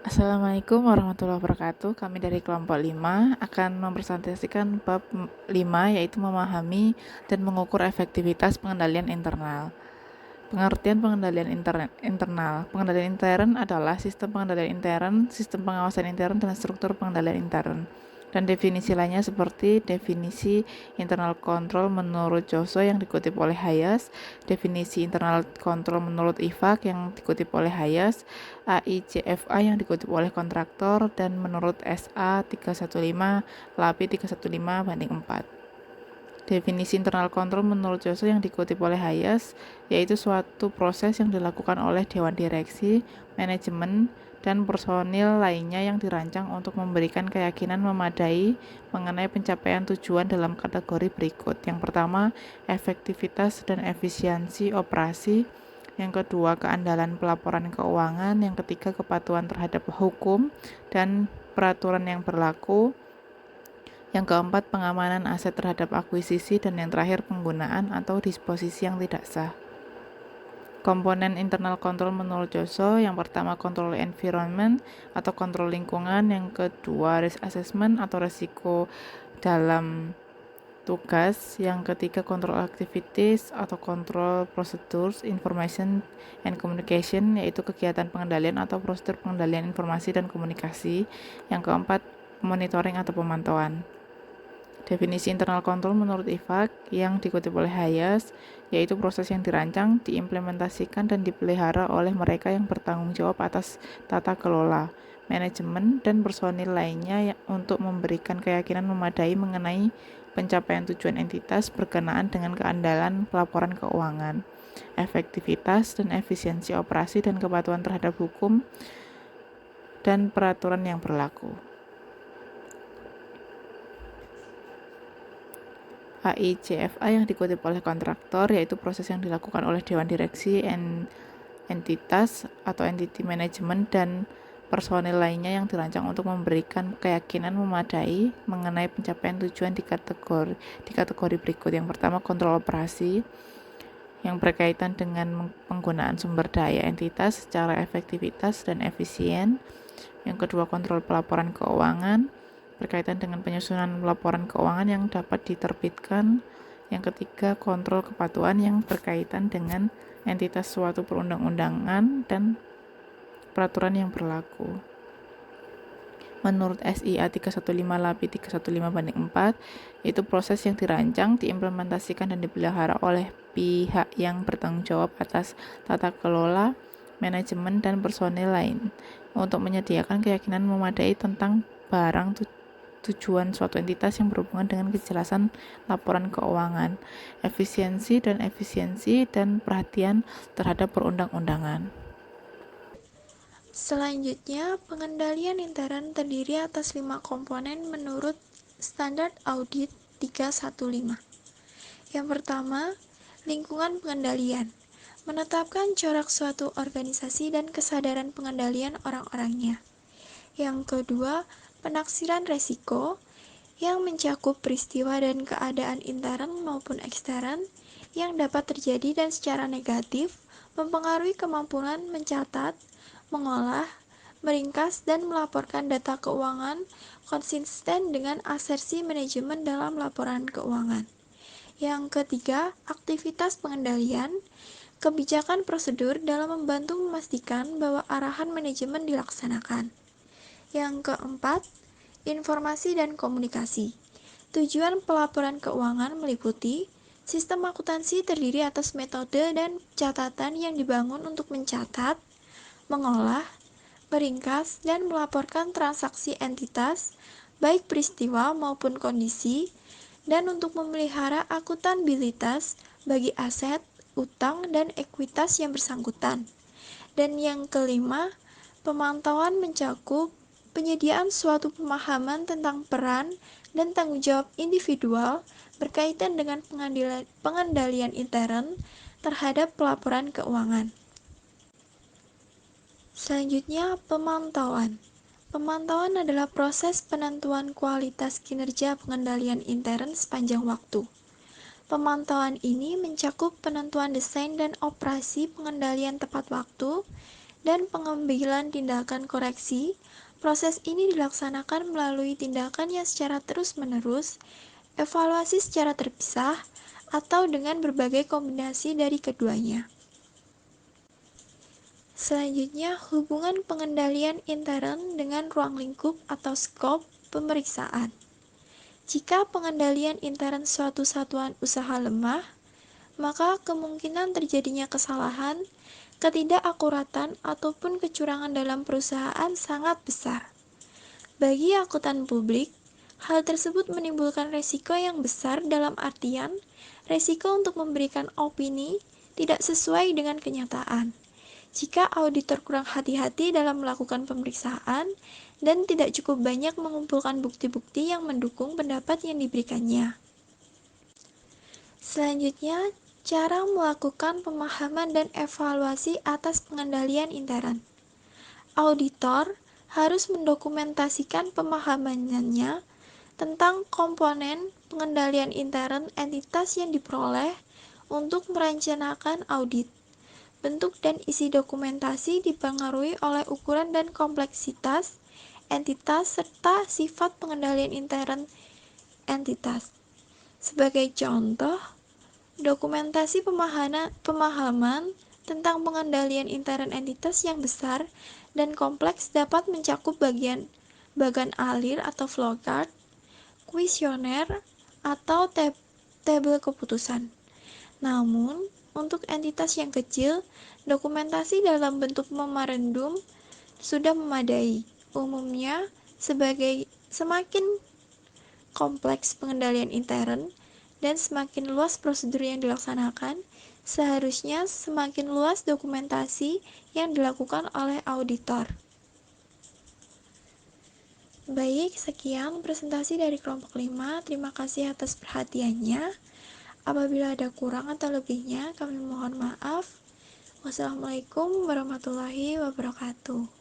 Assalamualaikum warahmatullahi wabarakatuh. Kami dari kelompok 5 akan mempresentasikan bab 5, yaitu memahami dan mengukur efektivitas pengendalian internal. Pengertian pengendalian internal. Pengendalian intern adalah sistem pengendalian intern, sistem pengawasan intern, dan struktur pengendalian intern. Dan definisi lainnya seperti definisi internal control menurut Joso yang dikutip oleh Hayes, definisi internal control menurut IFAK yang dikutip oleh Hayes, AICFA yang dikutip oleh kontraktor, dan menurut SA 315 LAPI 315/4. Definisi internal control menurut Joso yang dikutip oleh Hayes, yaitu suatu proses yang dilakukan oleh Dewan Direksi, manajemen, dan personil lainnya yang dirancang untuk memberikan keyakinan memadai mengenai pencapaian tujuan dalam kategori berikut. Yang pertama, efektivitas dan efisiensi operasi. Yang kedua, keandalan pelaporan keuangan. Yang ketiga, kepatuhan terhadap hukum dan peraturan yang berlaku. Yang keempat, pengamanan aset terhadap akuisisi, dan yang terakhir, penggunaan atau disposisi yang tidak sah. Komponen internal control menurut Joso, yang pertama control environment atau kontrol lingkungan, yang kedua risk assessment atau resiko dalam tugas, yang ketiga control activities atau control procedures, information and communication, yaitu kegiatan pengendalian atau prosedur pengendalian informasi dan komunikasi, yang keempat monitoring atau pemantauan. Definisi internal control menurut IFAK yang dikutip oleh Hayes, yaitu proses yang dirancang, diimplementasikan, dan dipelihara oleh mereka yang bertanggung jawab atas tata kelola, manajemen, dan personil lainnya untuk memberikan keyakinan memadai mengenai pencapaian tujuan entitas berkenaan dengan keandalan pelaporan keuangan, efektivitas dan efisiensi operasi, dan kepatuhan terhadap hukum dan peraturan yang berlaku. AICFA yang dikutip oleh kontraktor, yaitu proses yang dilakukan oleh Dewan Direksi, entitas atau entity manajemen, dan personil lainnya yang dirancang untuk memberikan keyakinan memadai mengenai pencapaian tujuan di kategori berikut. Yang pertama, kontrol operasi yang berkaitan dengan penggunaan sumber daya entitas secara efektivitas dan efisien. Yang kedua, kontrol pelaporan keuangan berkaitan dengan penyusunan laporan keuangan yang dapat diterbitkan. Yang ketiga, kontrol kepatuhan yang berkaitan dengan entitas suatu perundang-undangan dan peraturan yang berlaku. Menurut SIA 315 LAPI 315/4, itu proses yang dirancang, diimplementasikan, dan dipelihara oleh pihak yang bertanggung jawab atas tata kelola, manajemen, dan personil lain untuk menyediakan keyakinan memadai tentang barang tujuan suatu entitas yang berhubungan dengan kejelasan laporan keuangan, efisiensi dan perhatian terhadap perundang-undangan. Selanjutnya, pengendalian intern terdiri atas 5 komponen menurut Standar Audit 315. Yang pertama, lingkungan pengendalian. Menetapkan corak suatu organisasi dan kesadaran pengendalian orang-orangnya. Yang kedua, penaksiran resiko yang mencakup peristiwa dan keadaan intern maupun ekstern yang dapat terjadi dan secara negatif mempengaruhi kemampuan mencatat, mengolah, meringkas, dan melaporkan data keuangan konsisten dengan asersi manajemen dalam laporan keuangan. Yang ketiga, aktivitas pengendalian, kebijakan prosedur dalam membantu memastikan bahwa arahan manajemen dilaksanakan. Yang keempat, informasi dan komunikasi. Tujuan pelaporan keuangan meliputi sistem akuntansi terdiri atas metode dan catatan yang dibangun untuk mencatat, mengolah, meringkas, dan melaporkan transaksi entitas, baik peristiwa maupun kondisi, dan untuk memelihara akuntabilitas bagi aset, utang, dan ekuitas yang bersangkutan. Dan yang kelima, pemantauan mencakup penyediaan suatu pemahaman tentang peran dan tanggung jawab individual berkaitan dengan pengendalian intern terhadap pelaporan keuangan. Selanjutnya, pemantauan. Pemantauan adalah proses penentuan kualitas kinerja pengendalian intern sepanjang waktu. Pemantauan ini mencakup penentuan desain dan operasi pengendalian tepat waktu dan pengambilan tindakan koreksi. Proses ini dilaksanakan melalui tindakan yang secara terus-menerus, evaluasi secara terpisah, atau dengan berbagai kombinasi dari keduanya. Selanjutnya, hubungan pengendalian intern dengan ruang lingkup atau skop pemeriksaan. Jika pengendalian intern suatu satuan usaha lemah, maka kemungkinan terjadinya kesalahan, ketidakakuratan, ataupun kecurangan dalam perusahaan sangat besar. Bagi akuntan publik, hal tersebut menimbulkan resiko yang besar dalam artian resiko untuk memberikan opini tidak sesuai dengan kenyataan. Jika auditor kurang hati-hati dalam melakukan pemeriksaan dan tidak cukup banyak mengumpulkan bukti-bukti yang mendukung pendapat yang diberikannya. Selanjutnya, cara melakukan pemahaman dan evaluasi atas pengendalian intern. Auditor harus mendokumentasikan pemahamannya tentang komponen pengendalian intern entitas yang diperoleh untuk merencanakan audit. Bentuk dan isi dokumentasi dipengaruhi oleh ukuran dan kompleksitas entitas serta sifat pengendalian intern entitas. Sebagai contoh, dokumentasi pemahaman tentang pengendalian intern entitas yang besar dan kompleks dapat mencakup bagan alir atau flowchart, kuesioner, atau tabel keputusan. Namun, untuk entitas yang kecil, dokumentasi dalam bentuk memorandum sudah memadai. Umumnya, semakin kompleks pengendalian intern dan semakin luas prosedur yang dilaksanakan, seharusnya semakin luas dokumentasi yang dilakukan oleh auditor. Baik, sekian presentasi dari kelompok 5. Terima kasih atas perhatiannya. Apabila ada kurang atau lebihnya, kami mohon maaf. Wassalamualaikum warahmatullahi wabarakatuh.